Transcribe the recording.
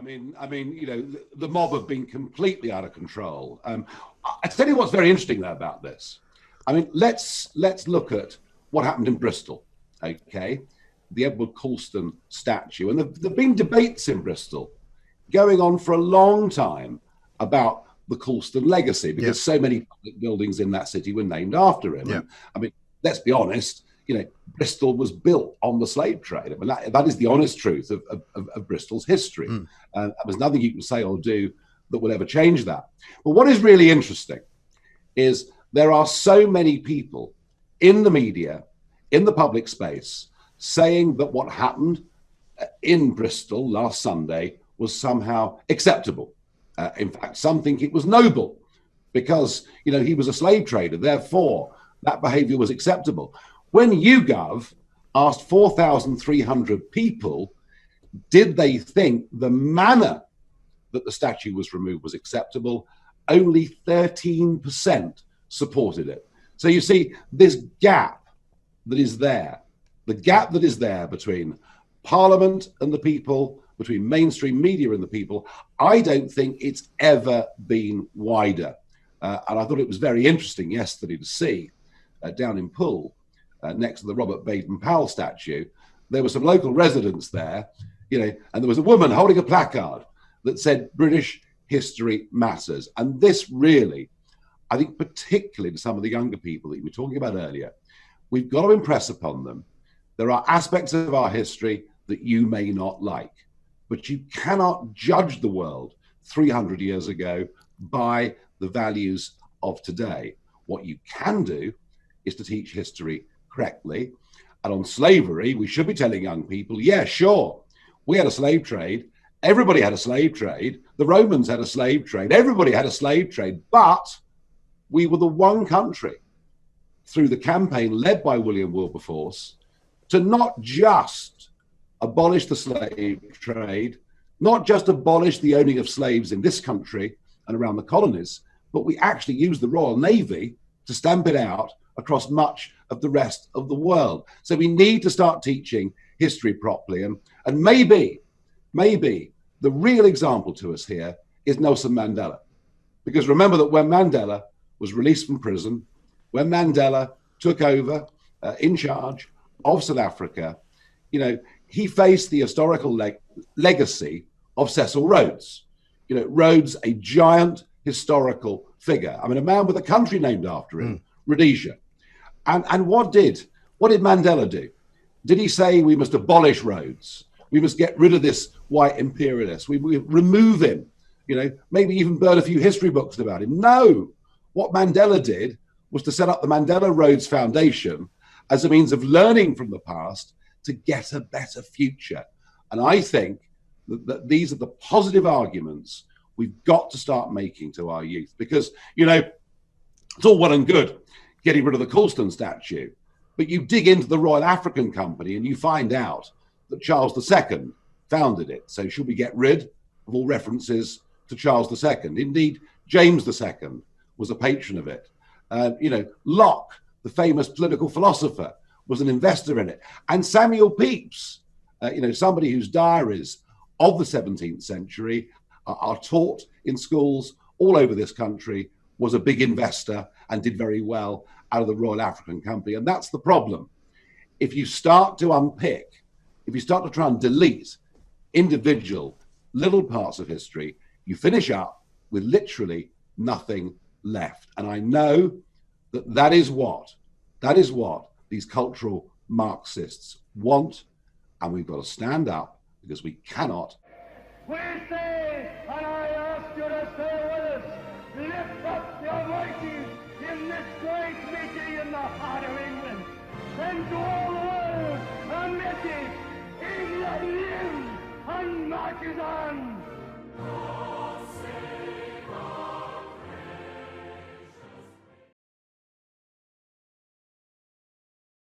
the mob have been completely out of control. I tell you what's very interesting though about this. I mean, let's look at what happened in Bristol. Okay, the Edward Colston statue, and there've been debates in Bristol going on for a long time about the Colston legacy, because so many public buildings in that city were named after him. And, I mean, let's be honest, Bristol was built on the slave trade. I mean, that is the honest truth of Bristol's history. There's nothing you can say or do that will ever change that. But what is really interesting is there are so many people in the media, in the public space, saying that what happened in Bristol last Sunday was somehow acceptable. In fact, some think it was noble because, he was a slave trader. Therefore, that behavior was acceptable. When YouGov asked 4,300 people, did they think the manner that the statue was removed was acceptable, only 13% supported it. So you see this gap that is there, the gap that is there between Parliament and the people, between mainstream media and the people, I don't think it's ever been wider. And I thought it was very interesting yesterday to see down in Poole, next to the Robert Baden-Powell statue, there were some local residents there, and there was a woman holding a placard that said British history matters. And this really, I think particularly to some of the younger people that you were talking about earlier, we've got to impress upon them there are aspects of our history that you may not like, but you cannot judge the world 300 years ago by the values of today. What you can do is to teach history correctly. And on slavery, we should be telling young people, yeah, sure, we had a slave trade. Everybody had a slave trade. The Romans had a slave trade. Everybody had a slave trade. But we were the one country through the campaign led by William Wilberforce to not just abolish the slave trade, not just abolish the owning of slaves in this country and around the colonies, but we actually used the Royal Navy to stamp it out across much of the rest of the world. So we need to start teaching history properly. And maybe the real example to us here is Nelson Mandela. Because remember that when Mandela was released from prison, when Mandela took over in charge of South Africa, he faced the historical legacy of Cecil Rhodes. Rhodes, a giant historical figure. I mean, a man with a country named after him, Rhodesia. And what did Mandela do? Did he say we must abolish Rhodes? We must get rid of this white imperialist. We remove him, maybe even burn a few history books about him. No, what Mandela did was to set up the Mandela Rhodes Foundation as a means of learning from the past to get a better future. And I think that these are the positive arguments we've got to start making to our youth, because, it's all well and good getting rid of the Colston statue, but you dig into the Royal African Company and you find out that Charles II founded it. So should we get rid of all references to Charles II? Indeed, James II was a patron of it. Locke, the famous political philosopher, was an investor in it. And Samuel Pepys, somebody whose diaries of the 17th century are taught in schools all over this country, was a big investor and did very well out of the Royal African Company. And that's the problem. If you start to unpick, if you start to try and delete individual little parts of history, you finish up with literally nothing left. And I know that is what these cultural Marxists want. And we've got to stand up, because we cannot. We say, and I ask you to stay with us, lift up your voices in this great meeting in the heart of England, and to all the world, a message: England lives and marches on.